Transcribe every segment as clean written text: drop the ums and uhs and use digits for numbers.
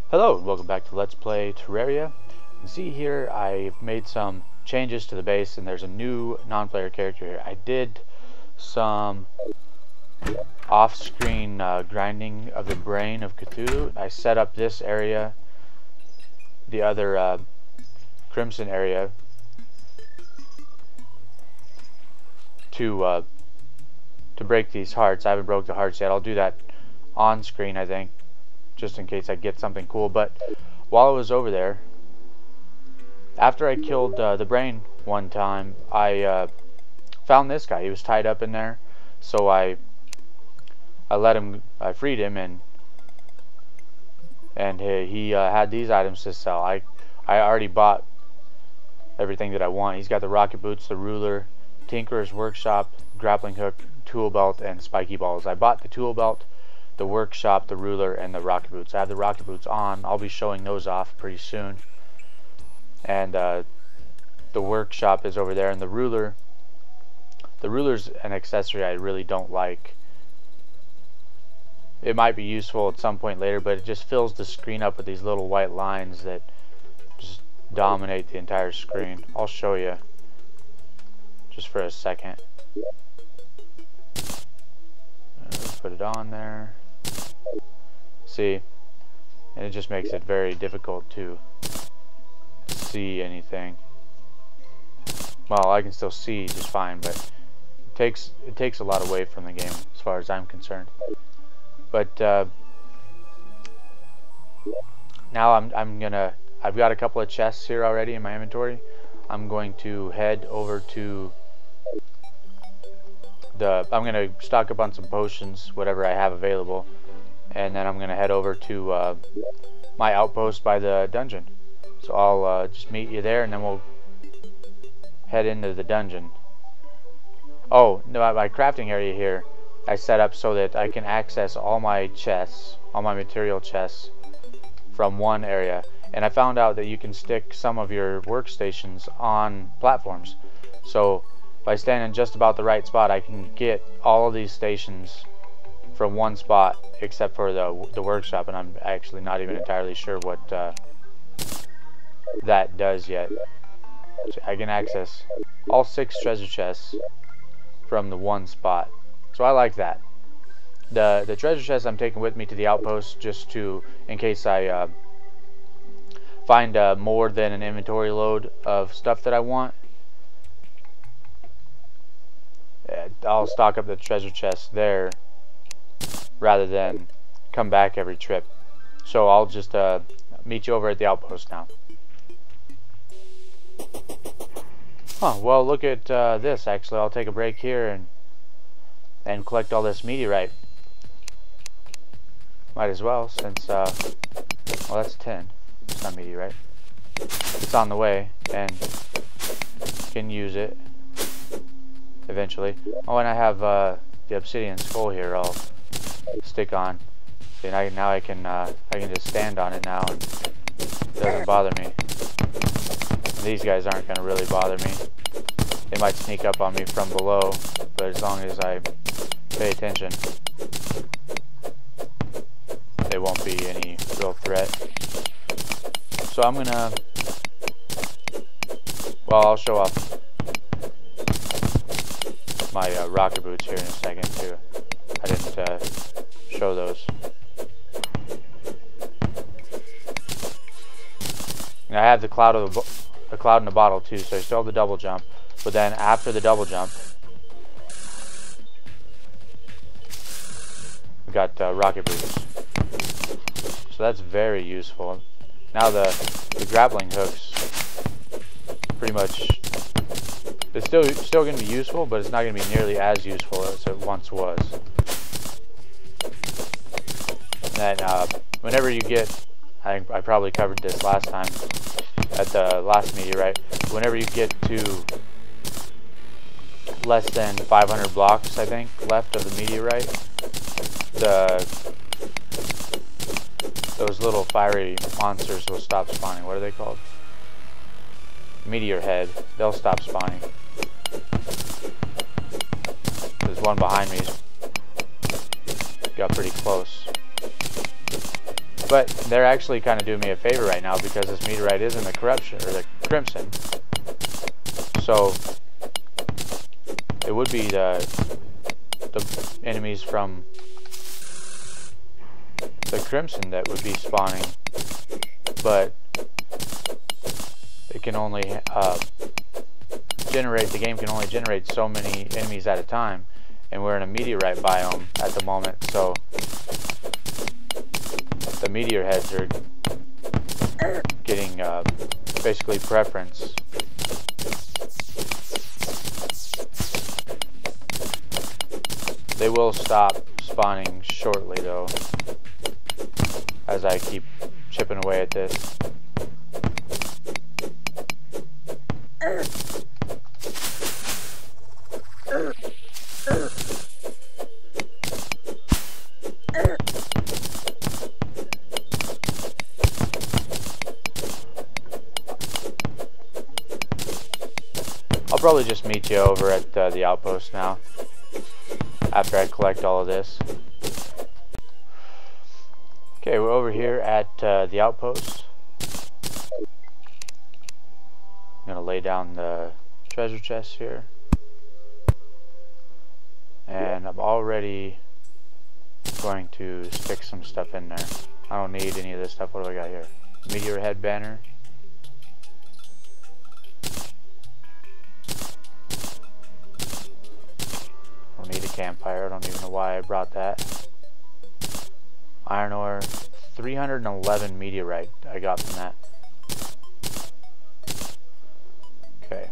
Hello, welcome back to Let's Play Terraria. You can see here I've made some changes to the base and there's a new non-player character here. I did some off-screen grinding of the brain of Cthulhu. I set up this area, the other crimson area, to break these hearts. I haven't broke the hearts yet. I'll do that on screen, I think, just in case I get something cool. But while I was over there, after I killed the brain one time, I found this guy. He was tied up in there, so I freed him, and he had these items to sell. I already bought everything that I want. He's got the rocket boots, the ruler, tinkerer's workshop, grappling hook, tool belt, and spiky balls. I bought the tool belt, the workshop, the ruler, and the rocket boots. I have the rocket boots on. I'll be showing those off pretty soon. And the workshop is over there, and the ruler's an accessory I really don't like. It might be useful at some point later, but it just fills the screen up with these little white lines that just dominate the entire screen. I'll show you just for a second. Put it on there. See, and it just makes it very difficult to see anything. Well, I can still see just fine, but it takes a lot away from the game as far as I'm concerned. But now I've got a couple of chests here already in my inventory. I'm going to head over to I'm going to stock up on some potions, whatever I have available, and then I'm going to head over to my outpost by the dungeon. So I'll just meet you there, and then we'll head into the dungeon. Oh, no, my crafting area here I set up so that I can access all my chests, all my material chests, from one area. And I found out that you can stick some of your workstations on platforms. So by standing just about the right spot, I can get all of these stations from one spot, except for the workshop, and I'm actually not even entirely sure what that does yet. I can access all 6 treasure chests from the one spot, so I like that. The treasure chests I'm taking with me to the outpost, just in case I find more than an inventory load of stuff that I want. I'll stock up the treasure chest there rather than come back every trip. So I'll just meet you over at the outpost now. Oh, well, look at this. Actually, I'll take a break here and collect all this meteorite. Might as well, since well, that's 10. It's not meteorite. It's on the way, and can use it eventually. Oh, and I have the obsidian skull here. I'll stick on. See, now I can just stand on it now, and it doesn't bother me. These guys aren't going to really bother me. They might sneak up on me from below, but as long as I pay attention, they won't be any real threat. So I'm gonna, well, I'll show off my rocket boots here in a second too. I didn't show those. And I have the cloud in the bottle too, so I still have the double jump. But then after the double jump, we got rocket boots. So that's very useful. Now the grappling hooks, pretty much, it's still going to be useful, but it's not going to be nearly as useful as it once was. And then whenever you get, I probably covered this last time at the last meteorite, whenever you get to less than 500 blocks, I think, left of the meteorite, those little fiery monsters will stop spawning. What are they called? Meteor head. They'll stop spawning. There's one behind me. Got pretty close. But they're actually kind of doing me a favor right now because this meteorite is in the corruption or the crimson. So it would be the enemies from the crimson that would be spawning, but it can only the game can only generate so many enemies at a time, and we're in a meteorite biome at the moment, so the meteor heads are getting basically preference. They will stop spawning shortly though, as I keep chipping away at this. I'll probably just meet you over at the outpost now, after I collect all of this. Okay, we're over here at the outpost. I'm gonna lay down the treasure chest here, and I'm already going to stick some stuff in there. I don't need any of this stuff. What do I got here? Meteor head banner. Don't need a campfire. I don't even know why I brought that. Iron ore. 311 meteorite I got from that. Okay.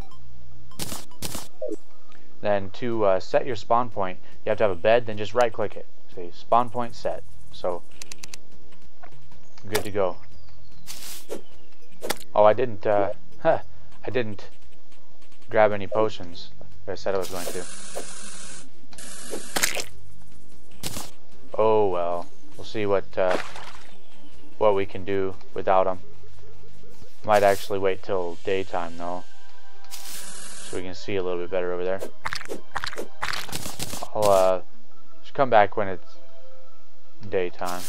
Then to set your spawn point, you have to have a bed, then just right click it. See, spawn point set. So, good to go. Oh, I didn't grab any potions like I said I was going to. Oh well, we'll see what we can do without them. Might actually wait till daytime though, so we can see a little bit better over there. I'll just come back when it's daytime.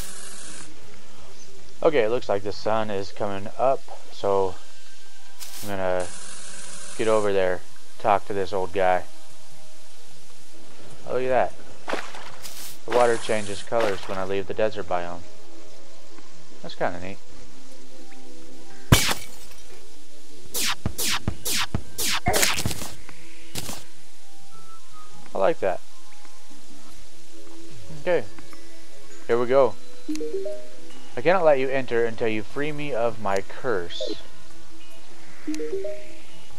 Okay, it looks like the sun is coming up, so I'm gonna get over there, talk to this old guy. Oh, look at that. The water changes colors when I leave the desert biome. That's kind of neat. I like that. Okay, here we go. I cannot let you enter until you free me of my curse.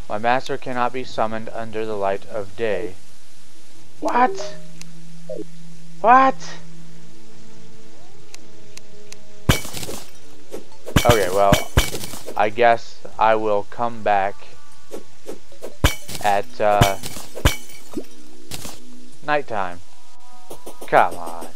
My master cannot be summoned under the light of day. What? What? Okay, well, I guess I will come back at nighttime. Come on.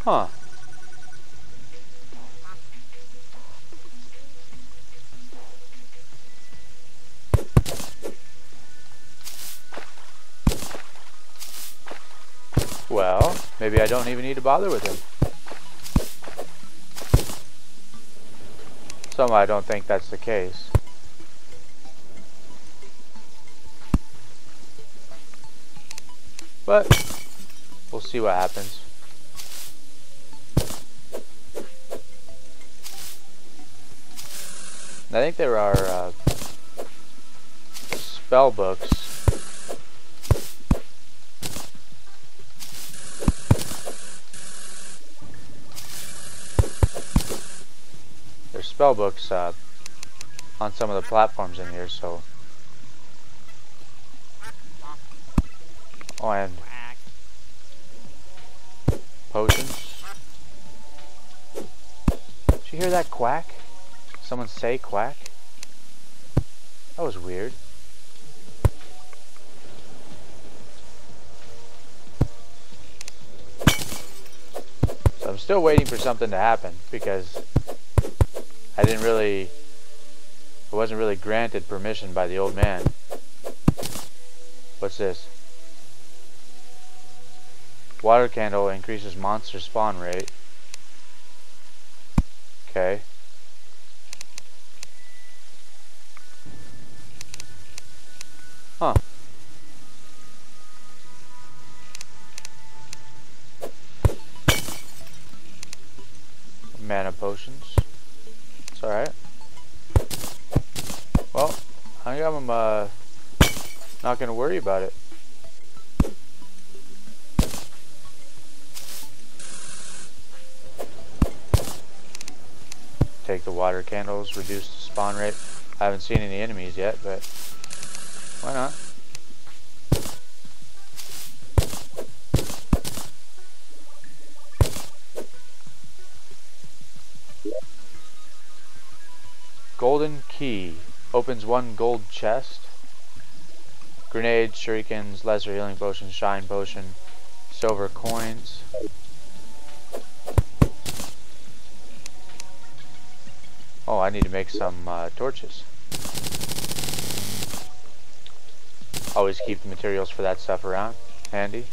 Huh. Well, maybe I don't even need to bother with him. Somehow I don't think that's the case. But we'll see what happens. I think there are spell books. There's spell books on some of the platforms in here, so. Oh, and potions. Did you hear that quack? Someone say quack? That was weird. So I'm still waiting for something to happen because I wasn't really granted permission by the old man. What's this? Water candle increases monster spawn rate. Okay. Huh. Mana potions. It's alright. Well, I think I'm not gonna worry about it. Take the water candles, reduce the spawn rate. I haven't seen any enemies yet, but why not? Golden key. Opens one gold chest. Grenades, shurikens, lesser healing potion, shine potion, silver coins. Oh, I need to make some torches. Always keep the materials for that stuff around, handy.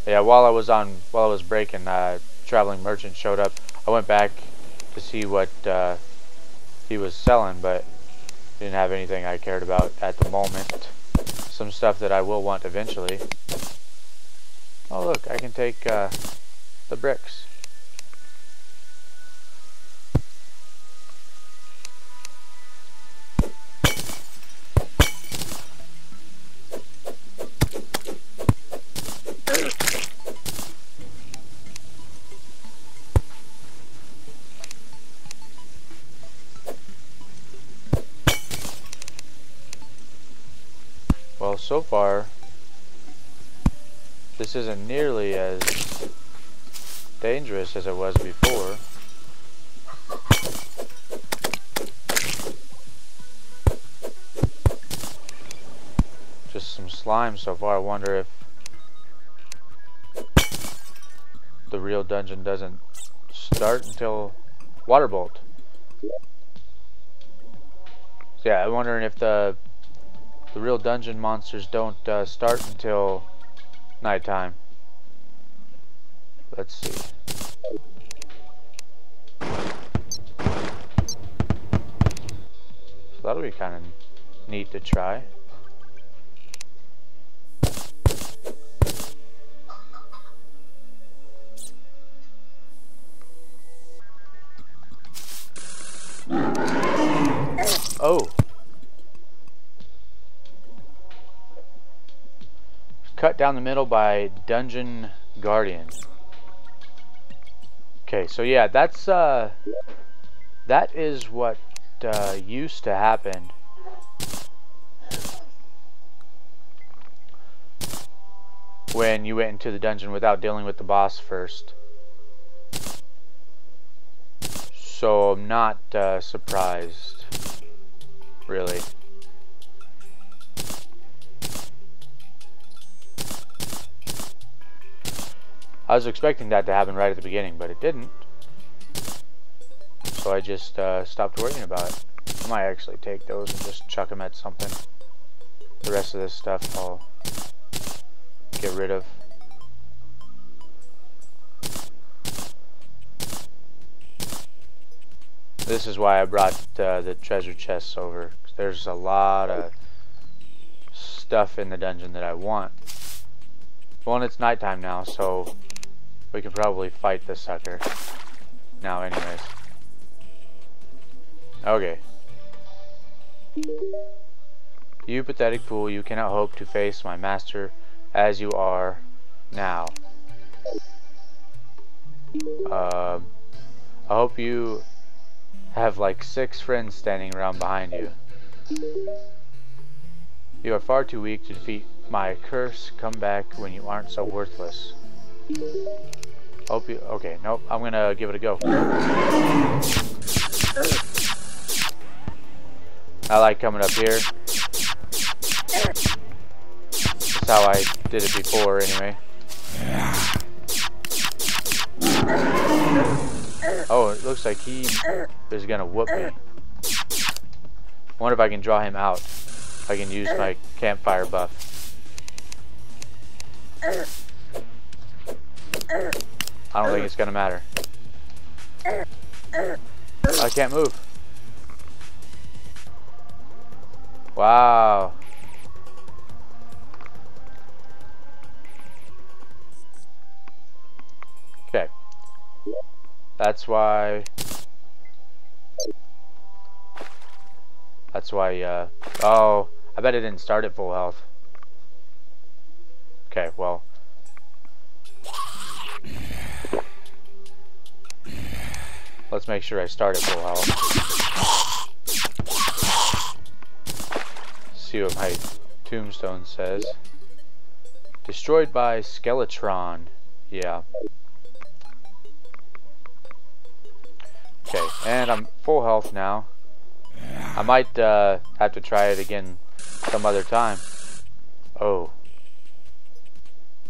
Yeah, while I was breaking, traveling merchant showed up. I went back to see what he was selling, but didn't have anything I cared about at the moment. Some stuff that I will want eventually. Oh look, I can take the bricks. Well, so far, this isn't nearly as dangerous as it was before. Just some slime so far. I wonder if the real dungeon doesn't start until Waterbolt. So yeah, I'm wondering if the real dungeon monsters don't start until nighttime. Let's see. So that'll be kind of neat to try. Oh. Cut down the middle by Dungeon Guardian. Okay, so yeah, that's that is what used to happen when you went into the dungeon without dealing with the boss first. So I'm not surprised, really. I was expecting that to happen right at the beginning, but it didn't. So I just stopped worrying about it. I might actually take those and just chuck them at something. The rest of this stuff I'll get rid of. This is why I brought the treasure chests over. There's a lot of stuff in the dungeon that I want. Well, and it's nighttime now, so we can probably fight this sucker now anyways. Okay. You pathetic fool, you cannot hope to face my master as you are now. I hope you have like 6 friends standing around behind you. You are far too weak to defeat my curse. Come back when you aren't so worthless. Hope you... Okay, nope. I'm gonna give it a go. I like coming up here. That's how I did it before, anyway. Oh, it looks like he is gonna whoop me. Wonder if I can draw him out. If I can use my campfire buff. I don't think it's gonna matter. I can't move. Wow. Okay. That's why, oh, I bet it didn't start at full health. Okay, well. Let's make sure I start at full health. See what my tombstone says. Destroyed by Skeletron. Yeah. Okay, and I'm full health now. I might have to try it again some other time. Oh.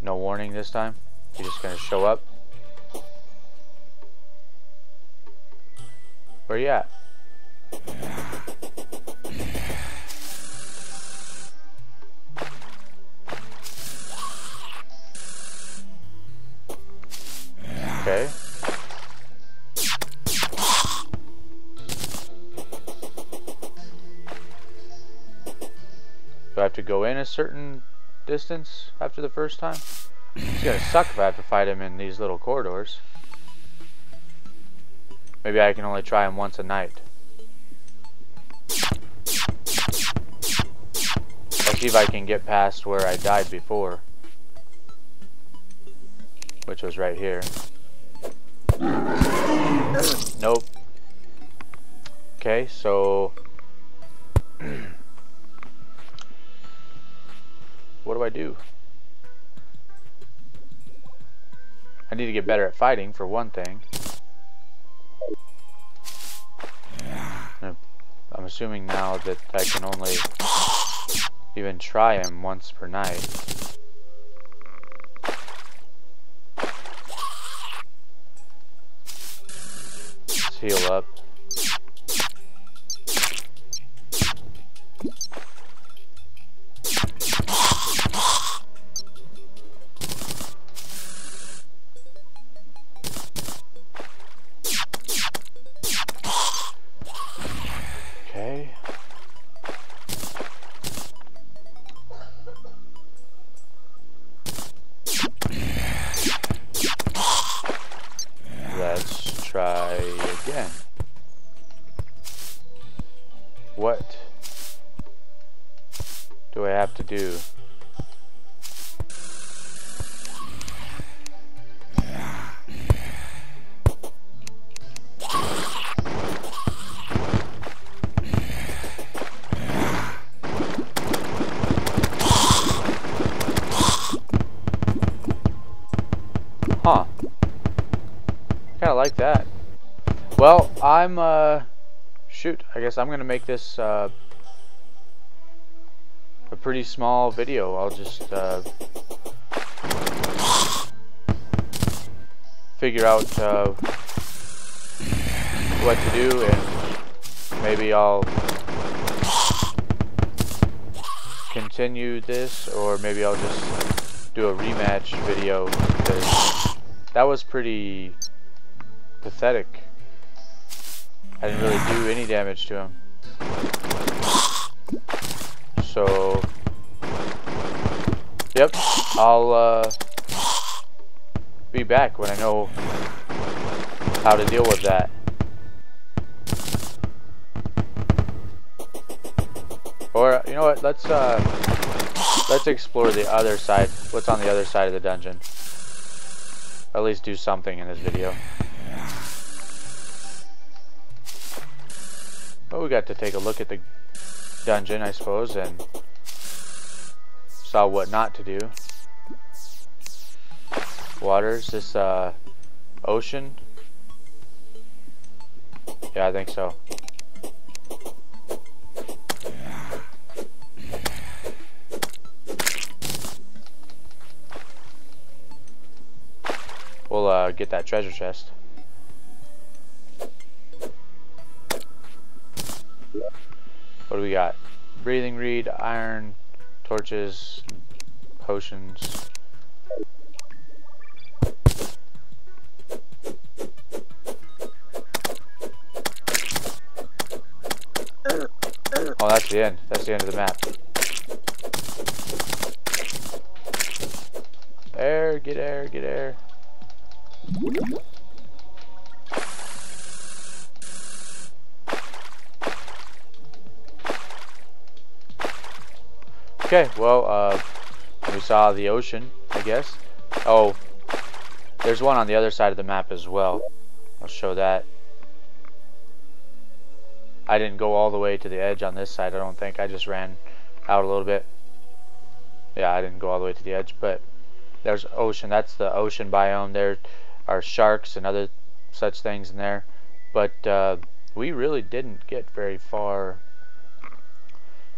No warning this time? You're just gonna show up? Where you at? Okay. Do I have to go in a certain distance after the first time? It's gonna suck if I have to fight him in these little corridors. Maybe I can only try him once a night. Let's see if I can get past where I died before. Which was right here. Nope. Okay, so... what do I do? I need to get better at fighting, for one thing. I'm assuming now that I can only even try him once per night. Let's heal up. Let's try again. What do I have to do? Huh. Kinda like that. Well, I'm shoot, I guess I'm gonna make this a pretty small video. I'll just figure out what to do, and maybe I'll continue this, or maybe I'll just do a rematch video, because that was pretty pathetic. I didn't really do any damage to him. So, yep, I'll be back when I know how to deal with that. Or, you know what, let's explore the other side. What's on the other side of the dungeon? at least do something in this video. But we got to take a look at the dungeon, I suppose, and saw what not to do. Waters, this ocean? Yeah, I think so. We'll get that treasure chest. What do we got? Breathing reed, iron, torches, potions. Oh, that's the end. That's the end of the map. Air, get air, get air. Okay, well, we saw the ocean, I guess. Oh, there's one on the other side of the map as well. I'll show that. I didn't go all the way to the edge on this side, I don't think. I just ran out a little bit. Yeah, I didn't go all the way to the edge, but there's ocean. That's the ocean biome. There are sharks and other such things in there. But we really didn't get very far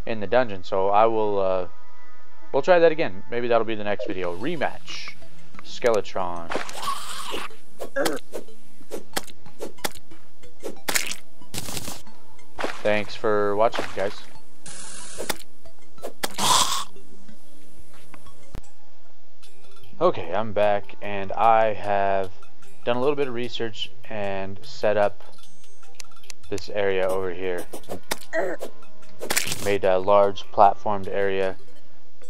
in the dungeon, so I will we'll try that again. Maybe that'll be the next video. Rematch. Skeletron. Thanks for watching, guys. Okay, I'm back, and I have done a little bit of research and set up this area over here. Made a large platformed area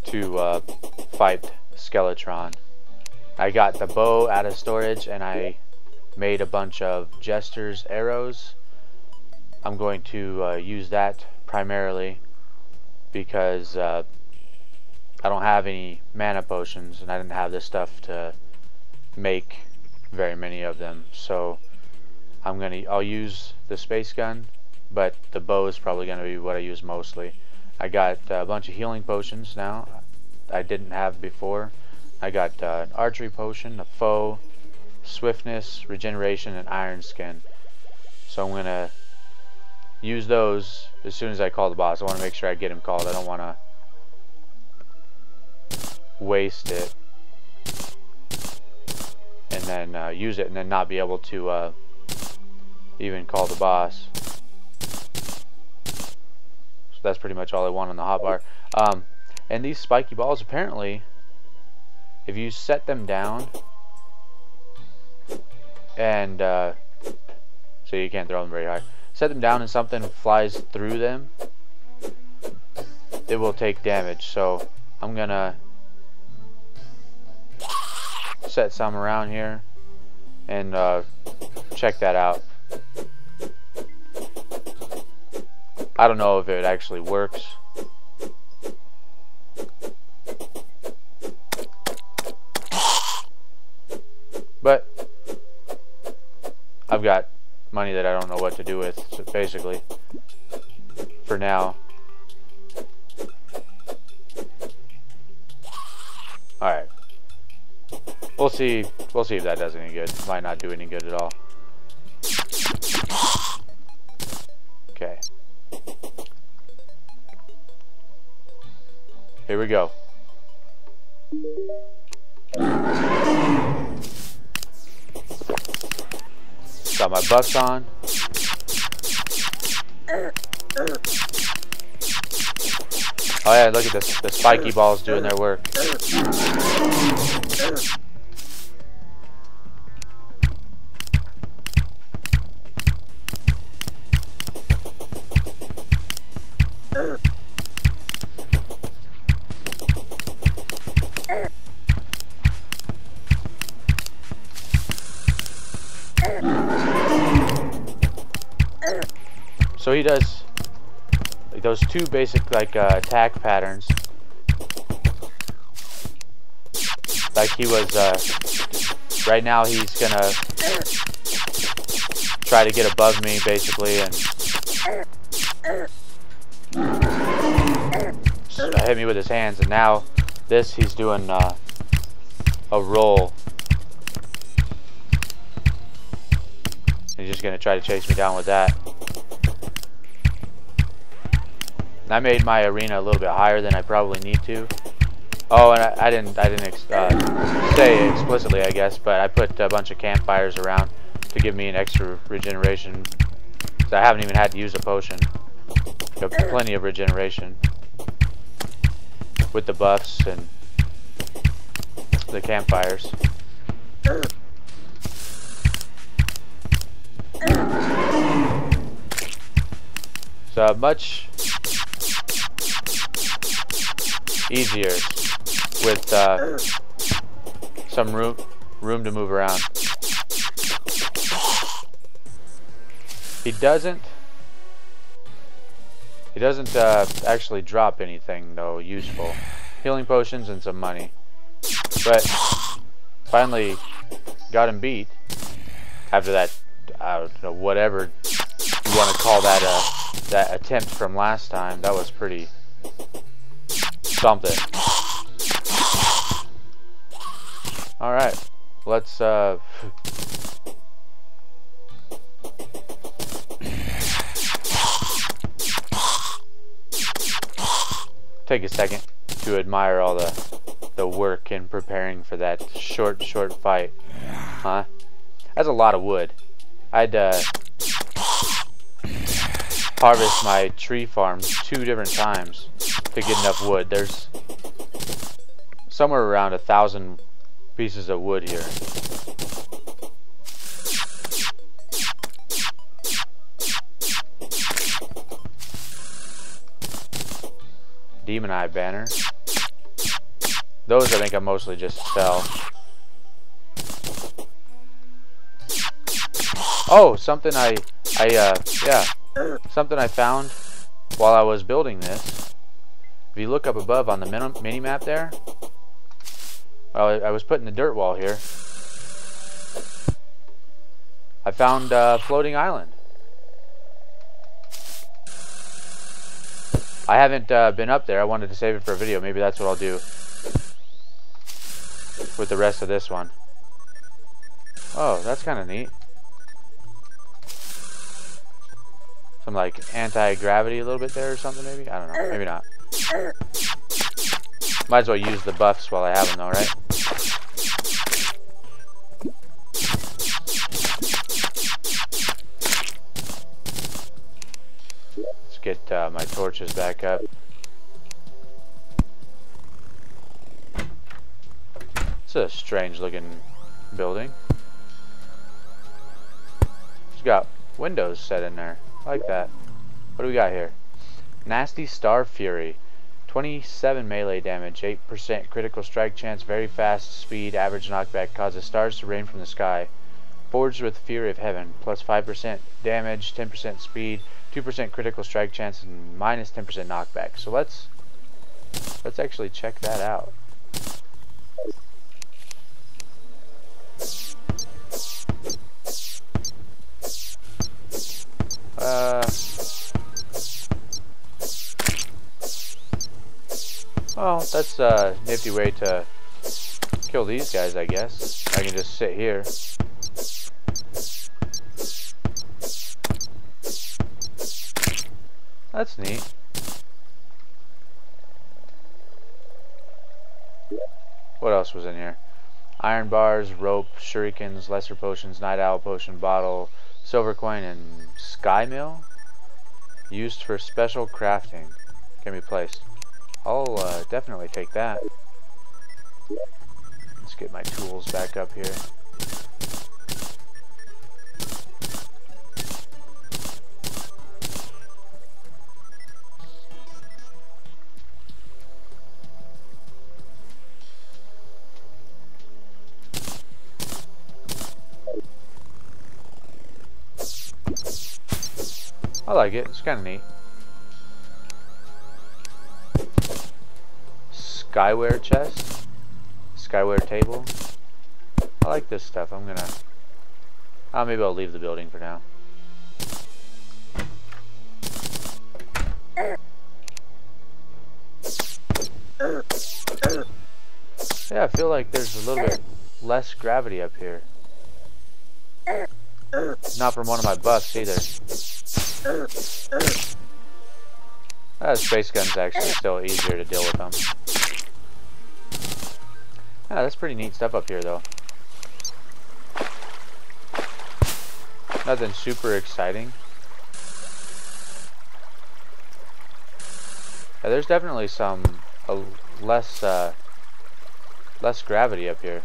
to fight Skeletron. I got the bow out of storage, and I made a bunch of Jester's arrows. I'm going to use that primarily because I don't have any mana potions, and I didn't have the stuff to make very many of them. So I'll use the space gun, but the bow is probably going to be what I use mostly. I got a bunch of healing potions now I didn't have before. I got an archery potion, a foe, swiftness, regeneration, and iron skin. So I'm going to use those as soon as I call the boss. I want to make sure I get him called. I don't want to waste it and then use it and then not be able to even call the boss. So that's pretty much all I want on the hotbar. And these spiky balls, apparently, if you set them down and so you can't throw them very high. Set them down and something flies through them, it will take damage. So I'm gonna set some around here and check that out. I don't know if it actually works. But I've got money that I don't know what to do with, so basically, for now. Alright. We'll see if that does any good. Might not do any good at all. Okay. Here we go. Got my bucks on. Oh yeah, look at this. The spiky balls doing their work. So he does like those two basic attack patterns, like he was right now he's gonna try to get above me basically and hit me with his hands, and now this he's doing a roll. He's just gonna try to chase me down with that. And I made my arena a little bit higher than I probably need to. Oh, and I didn't say explicitly, I guess, but I put a bunch of campfires around to give me an extra regeneration. So I haven't even had to use a potion. Got plenty of regeneration with the buffs and the campfires. So much easier with some room to move around. He doesn't actually drop anything though useful. Healing potions and some money. But finally got him beat after that, I don't know, whatever you want to call that that attempt from last time. That was pretty something. Alright, let's take a second to admire all the work in preparing for that short fight. Huh? That's a lot of wood. I'd harvest my tree farm 2 different times to get enough wood. There's somewhere around 1,000 pieces of wood here. Demon Eye banner. Those I think I mostly just sell. Oh, something something I found while I was building this. If you look up above on the mini map there, well, I was putting the dirt wall here. I found a floating island. I haven't been up there. I wanted to save it for a video. Maybe that's what I'll do with the rest of this one. Oh, that's kind of neat. Some like anti-gravity a little bit there or something maybe? I don't know. Maybe not. Might as well use the buffs while I have them though, right? Let's get my torches back up. It's a strange looking building. It's got windows set in there. I like that. What do we got here? Nasty Star Fury. 27 melee damage, 8% critical strike chance, very fast speed, average knockback, causes stars to rain from the sky. Forged with Fury of Heaven, plus 5% damage, 10% speed, 2% critical strike chance, and minus 10% knockback. So let's actually check that out. Well, that's a nifty way to kill these guys, I guess. I can just sit here. That's neat. What else was in here? Iron bars, rope, shurikens, lesser potions, night owl potion, bottle, silver coin, and sky mill. Used for special crafting. Can be placed. I'll definitely take that. Let's get my tools back up here. I like it. It's kind of neat. Skyware chest, skyware table. I I like this stuff. I'm gonna... maybe I'll leave the building for now. Yeah, I feel like there's a little bit less gravity up here. Not from one of my buffs either. Space gun's actually still easier to deal with them. Yeah, that's pretty neat stuff up here though. Nothing super exciting. Yeah, there's definitely some less gravity up here.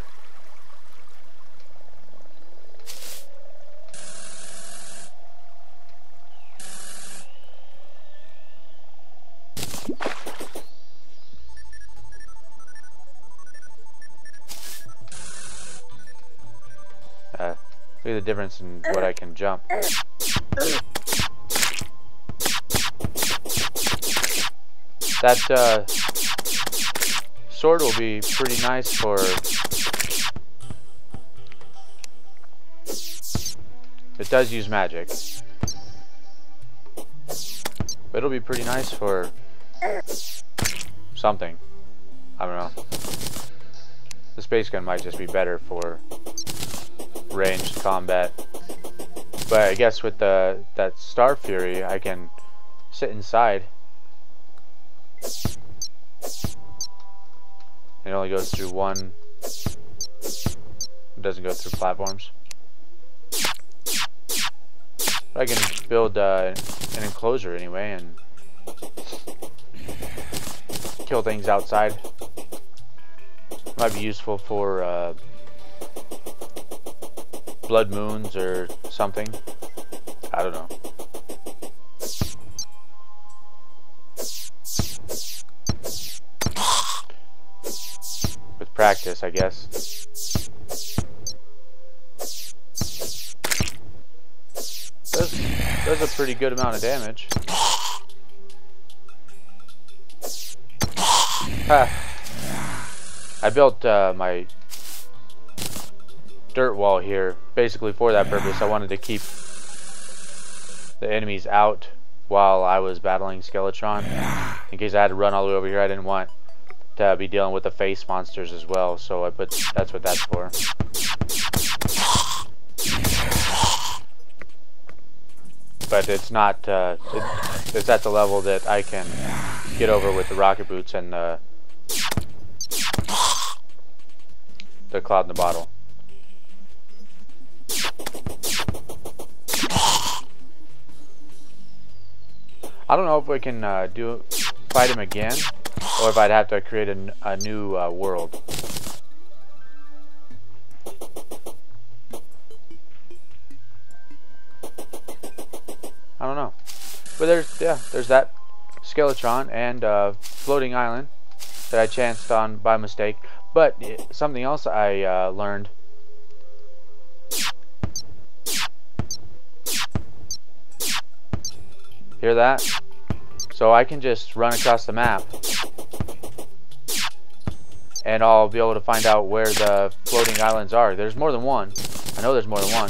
Look at the difference in what I can jump. That sword will be pretty nice for... It does use magic. But it'll be pretty nice for something. I don't know. The space gun might just be better for ranged combat. But I guess with that Star Fury, I can sit inside. It only goes through one. It doesn't go through platforms. But I can build an enclosure anyway and kill things outside. Might be useful for blood moons or something. I don't know. With practice, I guess. Does a pretty good amount of damage. I built my dirt wall here basically for that purpose. I wanted to keep the enemies out while I was battling Skeletron. In case I had to run all the way over here, I didn't want to be dealing with the face monsters as well, so that's what that's for. But it's not it's at the level that I can get over with the rocket boots and the cloud in the bottle. I don't know if we can fight him again, or if I'd have to create a new world. I don't know. But there's that Skeletron and floating island that I chanced on by mistake. But something else I learned. Hear that? So I can just run across the map and I'll be able to find out where the floating islands are. There's more than one. I know there's more than one.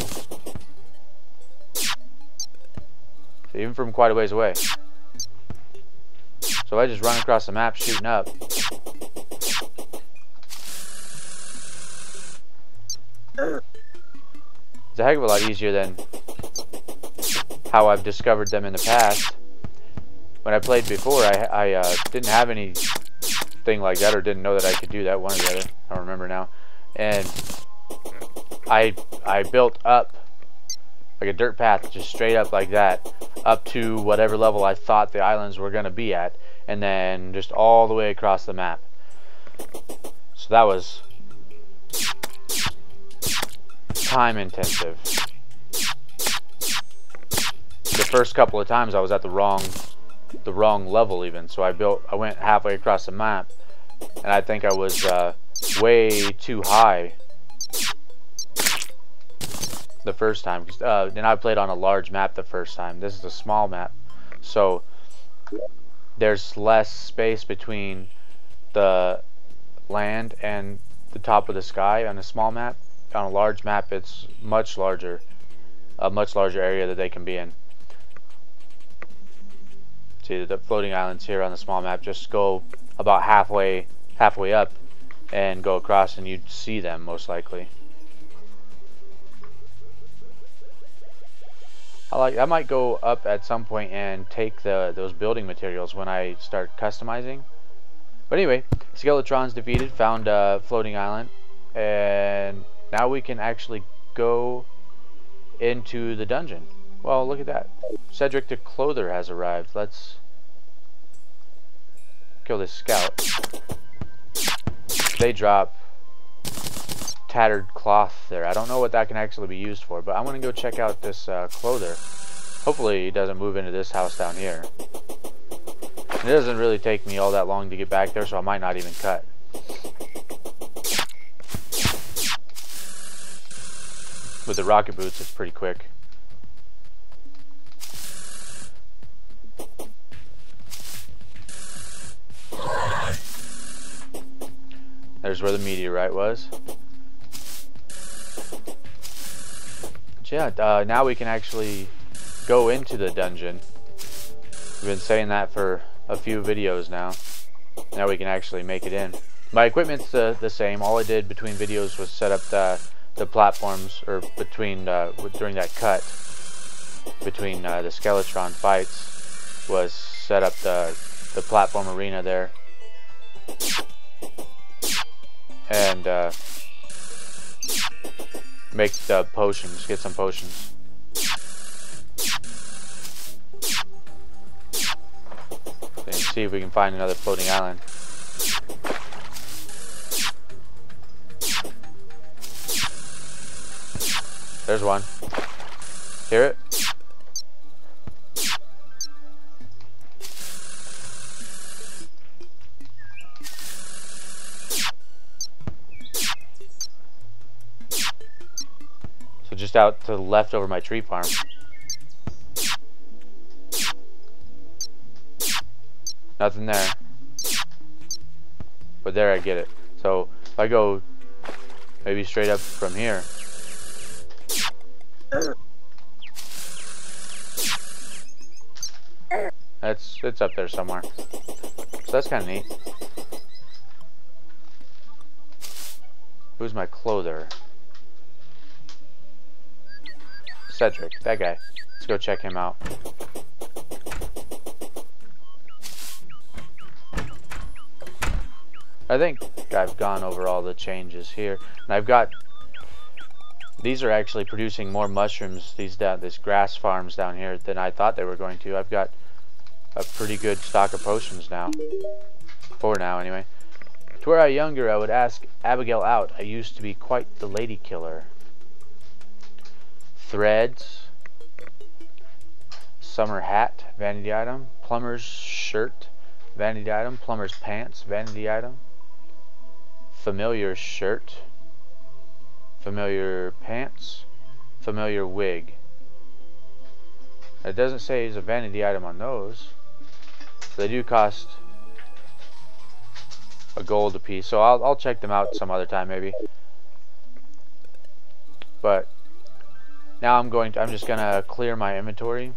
So even from quite a ways away. So I just run across the map shooting up. It's a heck of a lot easier than how I've discovered them in the past. When I played before, I didn't have anything like that, or didn't know that I could do that, one or the other. I don't remember now. And I built up like a dirt path, just straight up like that, up to whatever level I thought the islands were going to be at, and then just all the way across the map. So that was time intensive. The first couple of times I was at the wrong level even, so I went halfway across the map, and I think I was way too high the first time. Then I played on a large map the first time. This is a small map, so there's less space between the land and the top of the sky on a small map, on a large map, it's much larger, a much larger area that they can be in. See, the floating islands here on the small map just go about halfway up and go across, and you'd see them most likely. I might go up at some point and take those building materials when I start customizing. But anyway, Skeletron's defeated, found a floating island, and now we can actually go into the dungeon. Well, look at that. Cedric the Clother has arrived. Let's kill this scout. They drop tattered cloth there. I don't know what that can actually be used for, but I'm going to go check out this Clother. Hopefully he doesn't move into this house down here. It doesn't really take me all that long to get back there, so I might not even cut. With the rocket boots, it's pretty quick. There's where the meteorite was. But yeah, now we can actually go into the dungeon. We've been saying that for a few videos now. Now we can actually make it in. My equipment's the same. All I did between videos was set up the platforms, or between during that cut between the Skeletron fights, was set up the platform arena there, and make the potions, get some potions. And see if we can find another floating island. There's one. Hear it? So just out to the left over my tree farm. Nothing there. But there I get it. So if I go maybe straight up from here. It's up there somewhere. So that's kind of neat. Who's my Clother? Cedric, that guy. Let's go check him out. I think I've gone over all the changes here, and I've got, these are actually producing more mushrooms, these grass farms down here, than I thought they were going to. I've got a pretty good stock of potions now, for now anyway. To where I younger, I would ask Abigail out. I used to be quite the lady killer. Threads, summer hat, vanity item, plumber's shirt, vanity item, plumber's pants, vanity item, familiar shirt, familiar pants, familiar wig. It doesn't say it's a vanity item on those. They do cost a gold a piece, so I'll check them out some other time maybe. But now I'm just gonna clear my inventory,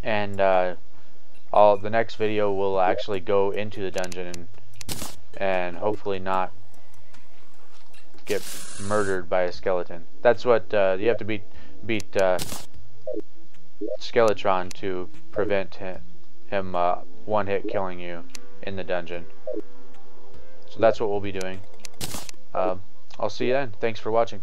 and the next video will actually go into the dungeon and hopefully not get murdered by a skeleton. That's what you have to beat Skeletron to prevent him one-hit killing you in the dungeon. So that's what we'll be doing. I'll see you then. Thanks for watching.